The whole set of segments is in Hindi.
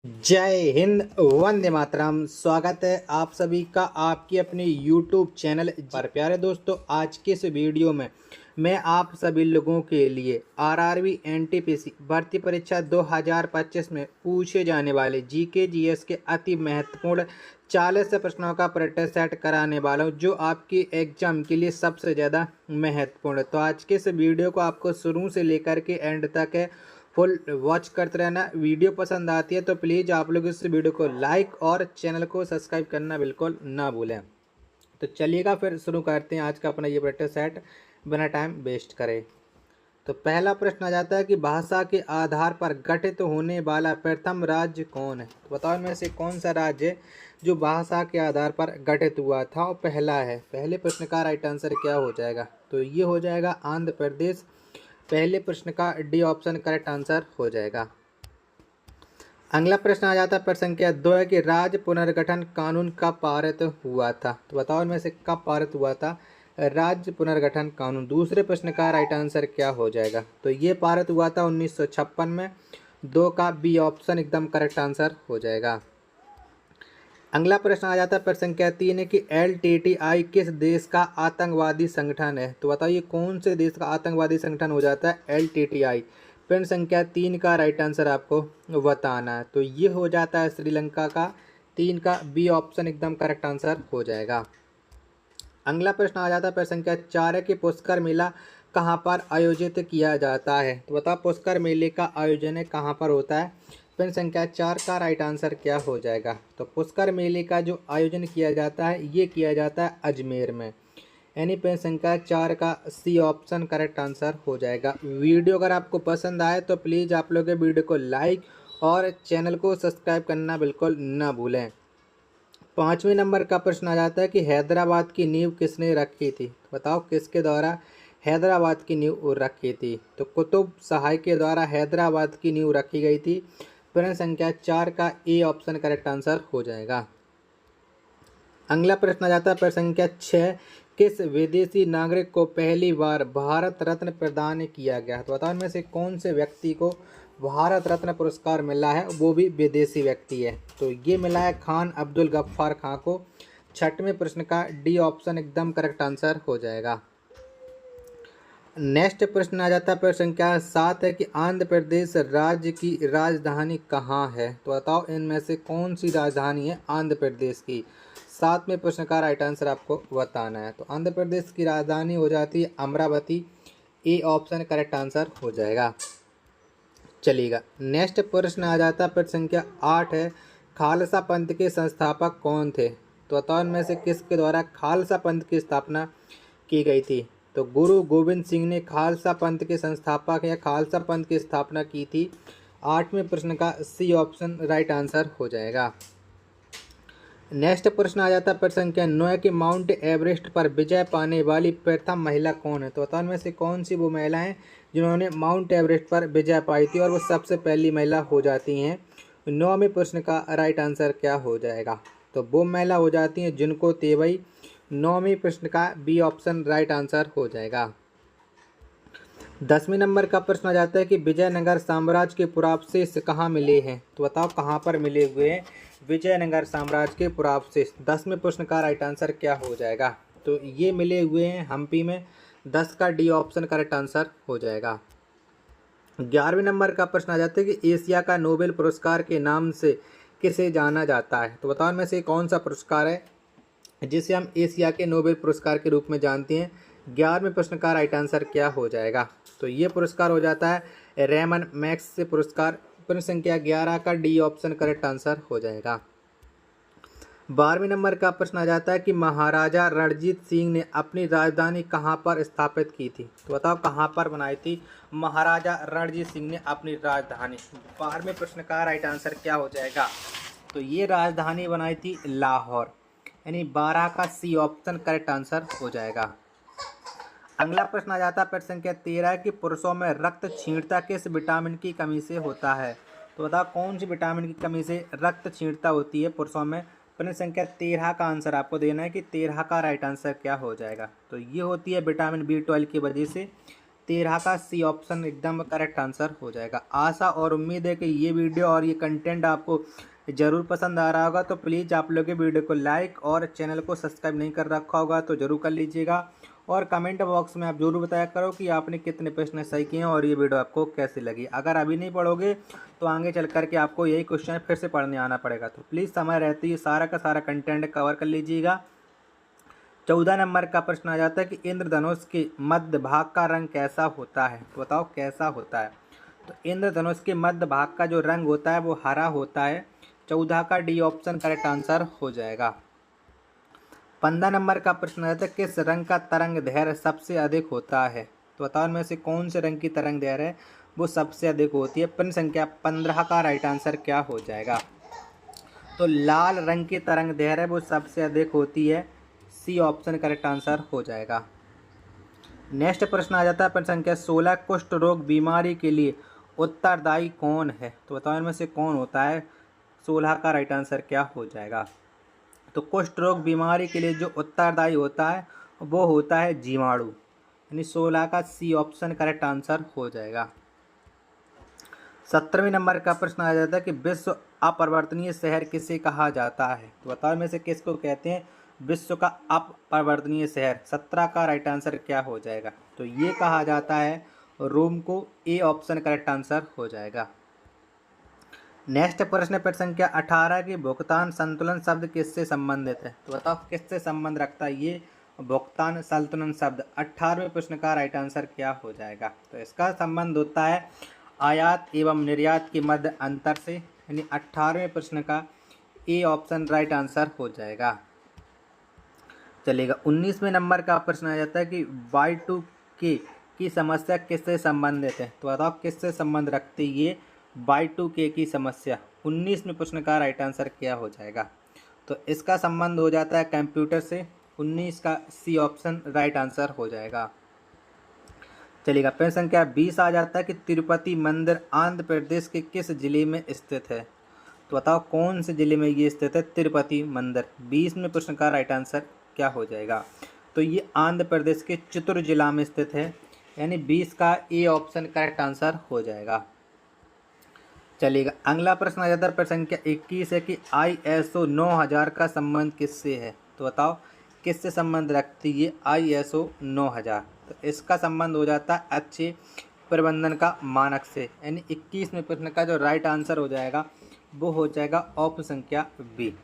जय हिंद, वंदे मातरम। स्वागत है आप सभी का आपकी अपने YouTube चैनल पर। प्यारे दोस्तों, आज के इस वीडियो में मैं आप सभी लोगों के लिए आरआरबी एनटीपीसी भर्ती परीक्षा 2025 में पूछे जाने वाले जीके जीएस के अति महत्वपूर्ण 40 प्रश्नों का प्रैक्टिस सेट कराने वाला हूँ, जो आपकी एग्जाम के लिए सबसे ज़्यादा महत्वपूर्ण है। तो आज के इस वीडियो को आपको शुरू से लेकर के एंड तक फुल वॉच करते रहना। वीडियो पसंद आती है तो प्लीज़ आप लोग इस वीडियो को लाइक और चैनल को सब्सक्राइब करना बिल्कुल ना भूलें। तो चलिएगा फिर शुरू करते हैं आज का अपना ये प्रैक्टिस सेट बिना टाइम वेस्ट करे। तो पहला प्रश्न आ जाता है कि भाषा के आधार पर गठित होने वाला प्रथम राज्य कौन है। तो बताओ इनमें से कौन सा राज्य है जो भाषा के आधार पर गठित हुआ था और पहला है। पहले प्रश्न का राइट आंसर क्या हो जाएगा? तो ये हो जाएगा आंध्र प्रदेश। पहले प्रश्न का डी ऑप्शन करेक्ट आंसर हो जाएगा। अगला प्रश्न आ जाता है प्रश्न संख्या 2 है कि राज्य पुनर्गठन कानून कब पारित हुआ था। तो बताओ इनमें से कब पारित हुआ था राज्य पुनर्गठन कानून। दूसरे प्रश्न का राइट आंसर क्या हो जाएगा? तो ये पारित हुआ था 1956 में। 2 का बी ऑप्शन एकदम करेक्ट आंसर हो जाएगा। अगला प्रश्न आ जाता है प्रश्न संख्या 3 है कि LTTI किस देश का आतंकवादी संगठन है। तो बताइए कौन से देश का आतंकवादी संगठन हो जाता है LTTI। प्रश्न संख्या 3 का राइट आंसर आपको बताना है। तो ये हो जाता है श्रीलंका का। 3 का बी ऑप्शन एकदम करेक्ट आंसर हो जाएगा। अगला प्रश्न आ जाता है प्रश्न संख्या 4 है कि पुष्कर मेला कहाँ पर आयोजित किया जाता है। तो बताओ पुष्कर मेले का आयोजन कहाँ पर होता है। प्रश्न संख्या 4 का राइट आंसर क्या हो जाएगा? तो पुष्कर मेले का जो आयोजन किया जाता है ये किया जाता है अजमेर में। यानी प्रश्न संख्या 4 का सी ऑप्शन करेक्ट आंसर हो जाएगा। वीडियो अगर आपको पसंद आए तो प्लीज़ आप लोग वीडियो को लाइक और चैनल को सब्सक्राइब करना बिल्कुल ना भूलें। 5वें नंबर का प्रश्न आ जाता है कि हैदराबाद की नींव किसने रखी थी। तो बताओ किसके द्वारा हैदराबाद की नींव रखी थी। तो कुतुब शाही के द्वारा हैदराबाद की नींव रखी गई थी। प्रश्न संख्या 4 का ए ऑप्शन करेक्ट आंसर हो जाएगा। अगला प्रश्न आ जाता है प्रश्न संख्या 6 किस विदेशी नागरिक को पहली बार भारत रत्न प्रदान किया गया। तो बताओ इनमें से कौन से व्यक्ति को भारत रत्न पुरस्कार मिला है, वो भी विदेशी व्यक्ति है। तो ये मिला है खान अब्दुल गफ्फार खां को। 6वें प्रश्न का डी ऑप्शन एकदम करेक्ट आंसर हो जाएगा। नेक्स्ट प्रश्न आ जाता है प्रश्न संख्या 7 है कि आंध्र प्रदेश राज्य की राजधानी कहाँ है। तो बताओ इनमें से कौन सी राजधानी है आंध्र प्रदेश की। 7वें प्रश्न का राइट आंसर आपको बताना है। तो आंध्र प्रदेश की राजधानी हो जाती है Amravati. A option correct answer हो जाएगा। चलिएगा नेक्स्ट प्रश्न आ जाता है प्रश्न संख्या 8 है खालसा पंथ के संस्थापक कौन थे। तो बताओ इनमें से किसके द्वारा खालसा पंथ की स्थापना की गई थी। तो गुरु गोविंद सिंह ने खालसा पंथ के संस्थापक या खालसा पंथ की स्थापना की थी। 8वें प्रश्न का सी ऑप्शन राइट आंसर हो जाएगा। नेक्स्ट प्रश्न आ जाता है प्रश्न संख्या 9 कि माउंट एवरेस्ट पर विजय पाने वाली प्रथम महिला कौन है। तो बताओ इनमें से कौन सी वो महिलाएं जिन्होंने माउंट एवरेस्ट पर विजय पाई थी और वो सबसे पहली महिला हो जाती हैं। 9वें प्रश्न का राइट आंसर क्या हो जाएगा? तो वो महिला हो जाती हैं जिनको तेवई। 9वें प्रश्न का बी ऑप्शन राइट आंसर हो जाएगा। 10वें नंबर का प्रश्न आ जाता है कि विजयनगर साम्राज्य के पुरावशेष कहाँ मिले हैं। तो बताओ कहाँ पर मिले हुए हैं विजयनगर साम्राज्य के पुरावशेष। 10वें प्रश्न का राइट आंसर क्या हो जाएगा? तो ये मिले हुए हैं हम्पी में। 10 का डी ऑप्शन करेक्ट आंसर हो जाएगा। 11वें नंबर का प्रश्न आ जाता है कि एशिया का नोबेल पुरस्कार के नाम से किसे जाना जाता है। तो बताओ इनमें से कौन सा पुरस्कार है जिसे हम एशिया के नोबेल पुरस्कार के रूप में जानते हैं। 11वें प्रश्न का राइट आंसर क्या हो जाएगा? तो ये पुरस्कार हो जाता है रेमन मैक्स पुरस्कार। प्रश्न संख्या 11 का डी ऑप्शन करेक्ट आंसर हो जाएगा। 12वें नंबर का प्रश्न आ जाता है कि महाराजा रणजीत सिंह ने अपनी राजधानी कहाँ पर स्थापित की थी। तो बताओ कहाँ पर बनाई थी महाराजा रणजीत सिंह ने अपनी राजधानी। 12वें प्रश्न का राइट आंसर क्या हो जाएगा? तो ये राजधानी बनाई थी लाहौर। यानी 12 का सी ऑप्शन करेक्ट आंसर हो जाएगा। अगला प्रश्न आ जाता है प्रश्न संख्या 13 कि पुरुषों में रक्त क्षीणता किस विटामिन की कमी से होता है। तो बताओ कौन सी विटामिन की कमी से रक्त क्षीणता होती है पुरुषों में। प्रश्न संख्या 13 का आंसर आपको देना है कि 13 का राइट आंसर क्या हो जाएगा? तो ये होती है विटामिन B12 की वजह से। 13 का सी ऑप्शन एकदम करेक्ट आंसर हो जाएगा। आशा और उम्मीद है कि ये वीडियो और ये कंटेंट आपको ज़रूर पसंद आ रहा होगा। तो प्लीज़ आप लोग वीडियो को लाइक और चैनल को सब्सक्राइब नहीं कर रखा होगा तो ज़रूर कर लीजिएगा। और कमेंट बॉक्स में आप ज़रूर बताया करो कि आपने कितने प्रश्न सही किए हैं और ये वीडियो आपको कैसी लगी। अगर अभी नहीं पढ़ोगे तो आगे चल कर के आपको यही क्वेश्चन फिर से पढ़ने आना पड़ेगा। तो प्लीज़ समय रहते ही सारा का सारा कंटेंट कवर कर लीजिएगा। 14 नंबर का प्रश्न आ जाता है कि इंद्रधनुष के मध्य भाग का रंग कैसा होता है। तो बताओ कैसा होता है। तो इंद्रधनुष के मध्य भाग का जो रंग होता है वो हरा होता है। 14 का डी ऑप्शन करेक्ट आंसर हो जाएगा। 15 नंबर का प्रश्न आता है किस रंग का तरंग दैर्घ्य सबसे अधिक होता है। तो बताओ इनमें से कौन से रंग की तरंग दैर्घ्य है वो सबसे अधिक होती है। प्रश्न संख्या 15 का राइट आंसर क्या हो जाएगा। तो लाल रंग की तरंग दैर्घ्य वो सबसे अधिक होती है। सी ऑप्शन करेक्ट आंसर हो जाएगा। नेक्स्ट प्रश्न आ जाता है प्रश्न संख्या 16 कुष्ठ रोग बीमारी के लिए उत्तरदायी कौन है। तो बताओ इनमें से कौन होता है। 16 का राइट आंसर क्या हो जाएगा। तो कुष्ठ रोग बीमारी के लिए जो उत्तरदायी होता है वो होता है जीवाणु, यानी 16 का सी ऑप्शन करेक्ट आंसर हो जाएगा। 17वें नंबर का प्रश्न आ जाता है कि विश्व अपरिवर्तनीय शहर किसे कहा जाता है। तो बताओ इनमें से किसको कहते हैं विश्व का अपरिवर्तनीय शहर। 17 का राइट आंसर क्या हो जाएगा। तो ये कहा जाता है रोम को। ए ऑप्शन करेक्ट आंसर हो जाएगा। नेक्स्ट प्रश्न प्रश्न संख्या 18 की भुगतान संतुलन शब्द किससे संबंधित है। तो बताओ किससे संबंध रखता है ये भुगतान संतुलन शब्द। 18वें प्रश्न का राइट आंसर क्या हो जाएगा। तो इसका संबंध होता है आयात एवं निर्यात के मध्य अंतर से, यानी 18वें प्रश्न का ए ऑप्शन राइट आंसर हो जाएगा। चलेगा। 19वें नंबर का प्रश्न आ जाता है कि Y2K की समस्या किससे संबंधित है। तो बताओ किससे संबंध रखती है ये Y2K की समस्या। 19वें प्रश्न का राइट आंसर क्या हो जाएगा। तो इसका संबंध हो जाता है कंप्यूटर से। 19 का सी ऑप्शन राइट आंसर हो जाएगा। चलिएगा। प्रश्न संख्या 20 आ जाता है कि तिरुपति मंदिर आंध्र प्रदेश के किस जिले में स्थित है। तो बताओ कौन से जिले में ये स्थित है तिरुपति मंदिर। 20वें प्रश्न का राइट आंसर क्या हो जाएगा। तो ये आंध्र प्रदेश के चित्तूर जिला में स्थित है, यानी 20 का ए ऑप्शन करेक्ट आंसर हो जाएगा। चलिएगा। अगला प्रश्न आ जाता है प्रश्न संख्या 21 है कि ISO 9000 का संबंध किससे है। तो बताओ किससे संबंध रखती है ISO 9000। तो इसका संबंध हो जाता है अच्छे प्रबंधन का मानक से, यानी 21वें प्रश्न का जो राइट आंसर हो जाएगा वो हो जाएगा ऑप्शन संख्या बी।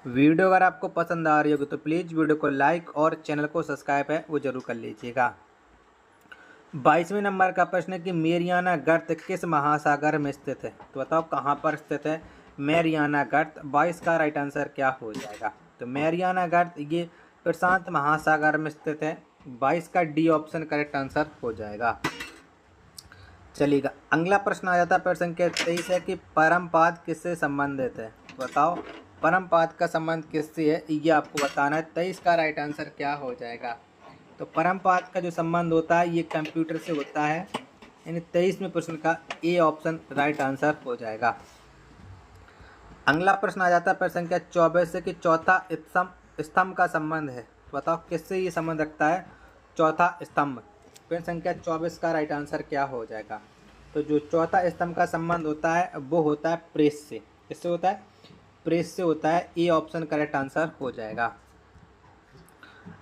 वीडियो अगर आपको पसंद आ रही होगी तो प्लीज़ वीडियो को लाइक और चैनल को सब्सक्राइब है वो जरूर कर लीजिएगा। 22वें नंबर का प्रश्न है कि मेरियाना गर्त किस महासागर में स्थित है। तो बताओ कहाँ पर स्थित है मेरियाना गर्त। 22 का राइट आंसर क्या हो जाएगा। तो मेरियाना गर्त ये प्रशांत महासागर में स्थित है। 22 का डी ऑप्शन करेक्ट आंसर हो जाएगा। चलिएगा। अगला प्रश्न आ जाता है प्रश्न संख्या 23 है कि परमपाद किससे संबंधित है। तो बताओ परमपाद का संबंध किससे है ये आपको बताना है। 23 का राइट आंसर क्या हो जाएगा। तो परमपाद का जो संबंध होता है ये कंप्यूटर से होता है, यानी 23वें प्रश्न का ए ऑप्शन राइट आंसर हो जाएगा। अगला प्रश्न आ जाता है प्रश्न संख्या 24 से कि चौथा स्तंभ का संबंध है। तो बताओ किससे ये संबंध रखता है चौथा स्तंभ। प्रश्न संख्या 24 का राइट आंसर क्या हो जाएगा। तो जो चौथा स्तंभ का संबंध होता है वो होता है प्रेस से। किससे होता है प्रेस से होता है। ए ऑप्शन करेक्ट आंसर हो जाएगा।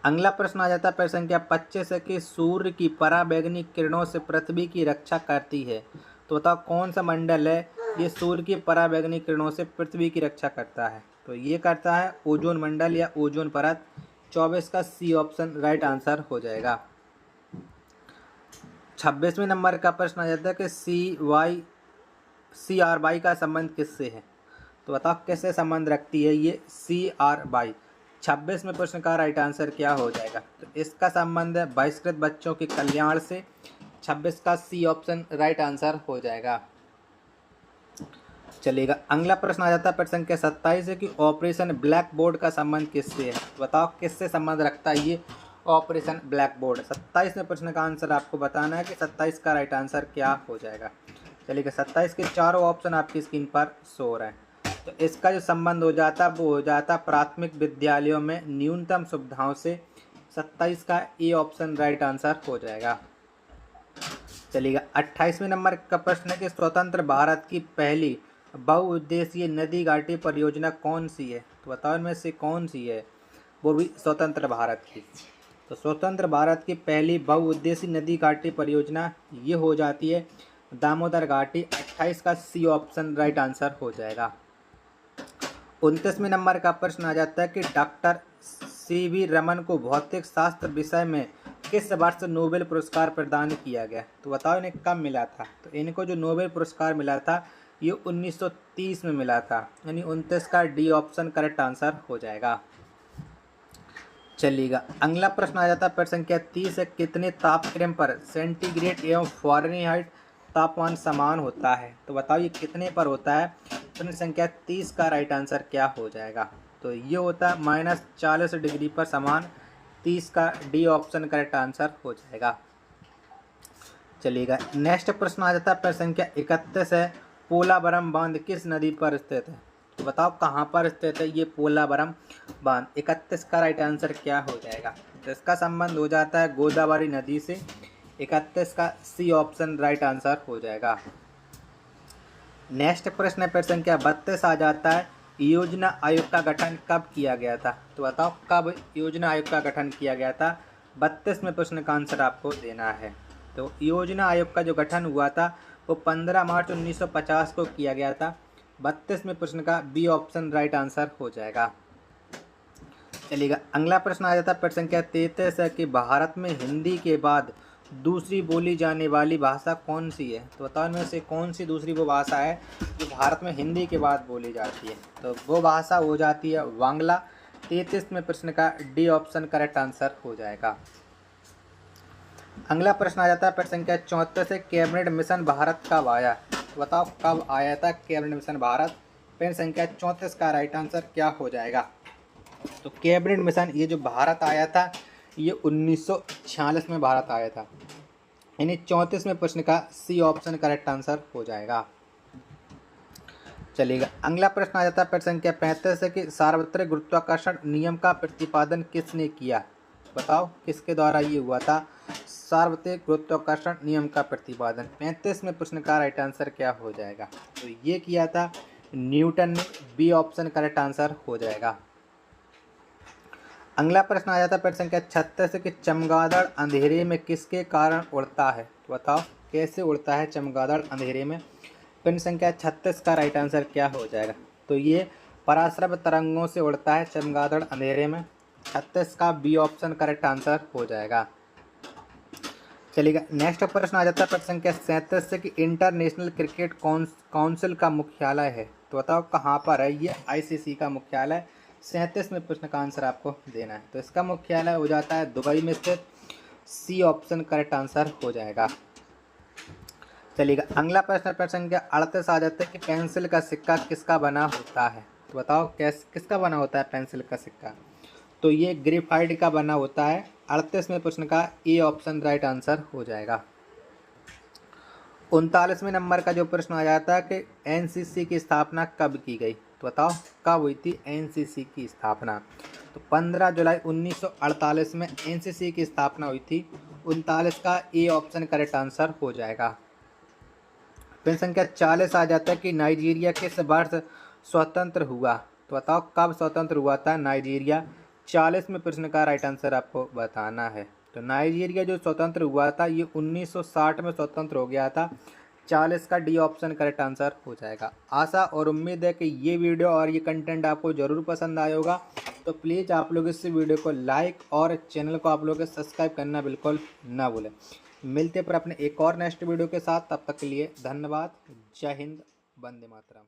अगला प्रश्न आ जाता है प्रश्न संख्या 25 है कि सूर्य की पराबैंगनी किरणों से पृथ्वी की रक्षा करती है। तो बताओ कौन सा मंडल है ये सूर्य की पराबैंगनी किरणों से पृथ्वी की रक्षा करता है। तो ये करता है ओजोन मंडल या ओजोन परत। 24 का सी ऑप्शन राइट आंसर हो जाएगा। 26वें नंबर का प्रश्न आ जाता है कि CRY का संबंध किससे है। तो बताओ किससे संबंध रखती है ये CRY। 26वें प्रश्न का राइट आंसर क्या हो जाएगा। तो इसका संबंध है बहिष्कृत बच्चों के कल्याण से। 26 का सी ऑप्शन राइट आंसर हो जाएगा। चलिएगा। अगला प्रश्न आ जाता है प्रश्न संख्या 27 है कि ऑपरेशन ब्लैक बोर्ड का संबंध किससे है। तो बताओ किससे संबंध रखता है ये ऑपरेशन ब्लैक बोर्ड। 27वें प्रश्न का आंसर आपको बताना है कि 27 का राइट आंसर क्या हो जाएगा। चलिए 27 के चारों ऑप्शन आपकी स्क्रीन पर शो हो रहे हैं। तो इसका जो संबंध हो जाता है वो हो जाता है प्राथमिक विद्यालयों में न्यूनतम सुविधाओं से। 27 का ए ऑप्शन राइट आंसर हो जाएगा। चलिएगा 28वें नंबर का प्रश्न है कि स्वतंत्र भारत की पहली बहुउद्देशीय नदी घाटी परियोजना कौन सी है? तो बताओ इनमें से कौन सी है, वो भी स्वतंत्र भारत की। तो स्वतंत्र भारत की पहली बहुउद्देशीय नदी घाटी परियोजना ये हो जाती है दामोदर घाटी। 28 का सी ऑप्शन राइट आंसर हो जाएगा। 29वें नंबर का प्रश्न आ जाता है कि डॉक्टर सी.वी. रमन को भौतिक शास्त्र विषय में किस वर्ष नोबेल पुरस्कार प्रदान किया गया? तो बताओ इन्हें कब मिला था? तो इनको जो नोबेल पुरस्कार मिला था ये 1930 में मिला था, यानी 29 का डी ऑप्शन करेक्ट आंसर हो जाएगा। चलिएगा अगला प्रश्न आ जाता है प्रश्न संख्या 30 है, कितने तापक्रम पर सेंटीग्रेड एवं फ़ारेनहाइट तापमान समान होता है? तो बताओ ये कितने पर होता है? प्रश्न संख्या 30 का राइट आंसर क्या हो जाएगा? तो ये होता है -40 डिग्री पर समान। 30 का डी ऑप्शन करेक्ट आंसर हो जाएगा। चलिएगा नेक्स्ट प्रश्न आ जाता है प्रश्न संख्या 31 है, पोलावरम बांध किस नदी पर स्थित है? तो बताओ कहाँ पर स्थित है ये पोलावरम बांध? 31 का राइट आंसर क्या हो जाएगा? तो इसका संबंध हो जाता है गोदावरी नदी से। 31 का सी ऑप्शन राइट आंसर हो जाएगा। नेक्स्ट प्रश्न है प्रश्न संख्या 32 आ जाता है, योजना आयोग का गठन कब किया गया था? तो बताओ कब योजना आयोग का गठन किया गया था? 32 में प्रश्न का आंसर आपको देना है। तो योजना आयोग का जो गठन हुआ था वो 15 मार्च 1950 को किया गया था। 32 में प्रश्न का बी ऑप्शन राइट आंसर हो जाएगा। चलिएगा अगला प्रश्न आ जाता है प्रश्न संख्या 33 है कि भारत में हिंदी के बाद दूसरी बोली जाने वाली भाषा कौन सी है? तो बताओ इनमें से कौन सी दूसरी वो भाषा है जो भारत में हिंदी के बाद बोली जाती है? तो वो भाषा हो जाती है बांग्ला। 33 में प्रश्न का डी ऑप्शन करेक्ट आंसर हो जाएगा। अगला प्रश्न आ जाता है प्रश्न संख्या 34 है, कैबिनेट मिशन भारत कब आया? तो बताओ कब आया था कैबिनेट मिशन भारत? प्रश्न संख्या 34 का राइट आंसर क्या हो जाएगा? तो कैबिनेट मिशन ये जो भारत आया था ये 1946 में भारत आया था, यानी 34 में प्रश्न का सी ऑप्शन करेक्ट आंसर हो जाएगा। चलिएगा अगला प्रश्न आ जाता है प्रश्न संख्या 35 है कि सार्वत्रिक गुरुत्वाकर्षण नियम का प्रतिपादन किसने किया? बताओ किसके द्वारा ये हुआ था सार्वत्रिक गुरुत्वाकर्षण नियम का प्रतिपादन? 35 में प्रश्न का राइट आंसर क्या हो जाएगा? तो ये किया था न्यूटन ने। बी ऑप्शन करेक्ट आंसर हो जाएगा। अगला प्रश्न आ जाता है प्रश्न संख्या 36 कि चमगादड़ अंधेरे में किसके कारण उड़ता है? तो बताओ कैसे उड़ता है चमगादड़ अंधेरे में? प्रश्न संख्या 36 का राइट आंसर क्या हो जाएगा? तो ये पराश्रव तरंगों से उड़ता है चमगादड़ अंधेरे में। 36 का बी ऑप्शन करेक्ट आंसर हो जाएगा। चलिएगा नेक्स्ट प्रश्न आ जाता है प्रश्न संख्या 37 कि इंटरनेशनल क्रिकेट काउंसिल का मुख्यालय है? तो बताओ कहाँ पर है ये आईसीसी का मुख्यालय? 37 में प्रश्न का आंसर आपको देना है। तो इसका मुख्यालय हो जाता है दुबई में स्थित। सी ऑप्शन करेक्ट आंसर हो जाएगा। चलिएगा अगला प्रश्न प्रश्न संख्या 38 आ जाता है कि पेंसिल का सिक्का किसका बना होता है? तो बताओ किसका बना होता है पेंसिल का सिक्का? तो ये ग्रेफाइट का बना होता है। 38 में प्रश्न का ए ऑप्शन राइट आंसर हो जाएगा। 39वें नंबर का जो प्रश्न आ जाता है कि एनसीसी की स्थापना कब की गई? तो बताओ कब हुई थी एनसीसी की स्थापना? तो 15 जुलाई 1948 में एनसीसी की स्थापना हुई थी। 39 का ए ऑप्शन करेक्ट आंसर हो जाएगा। प्रश्न संख्या 40 आ जाता है कि नाइजीरिया किस वर्ष स्वतंत्र हुआ? तो बताओ कब स्वतंत्र हुआ था नाइजीरिया? 40 में प्रश्न का राइट आंसर आपको बताना है। तो नाइजीरिया जो स्वतंत्र हुआ था ये 1960 में स्वतंत्र हो गया था। 40 का डी ऑप्शन करेक्ट आंसर हो जाएगा। आशा और उम्मीद है कि ये वीडियो और ये कंटेंट आपको ज़रूर पसंद आया होगा। तो प्लीज़ आप लोग इस वीडियो को लाइक और चैनल को आप लोग सब्सक्राइब करना बिल्कुल ना भूलें। मिलते पर अपने एक और नेक्स्ट वीडियो के साथ, तब तक के लिए धन्यवाद। जय हिंद, वंदे मातरम।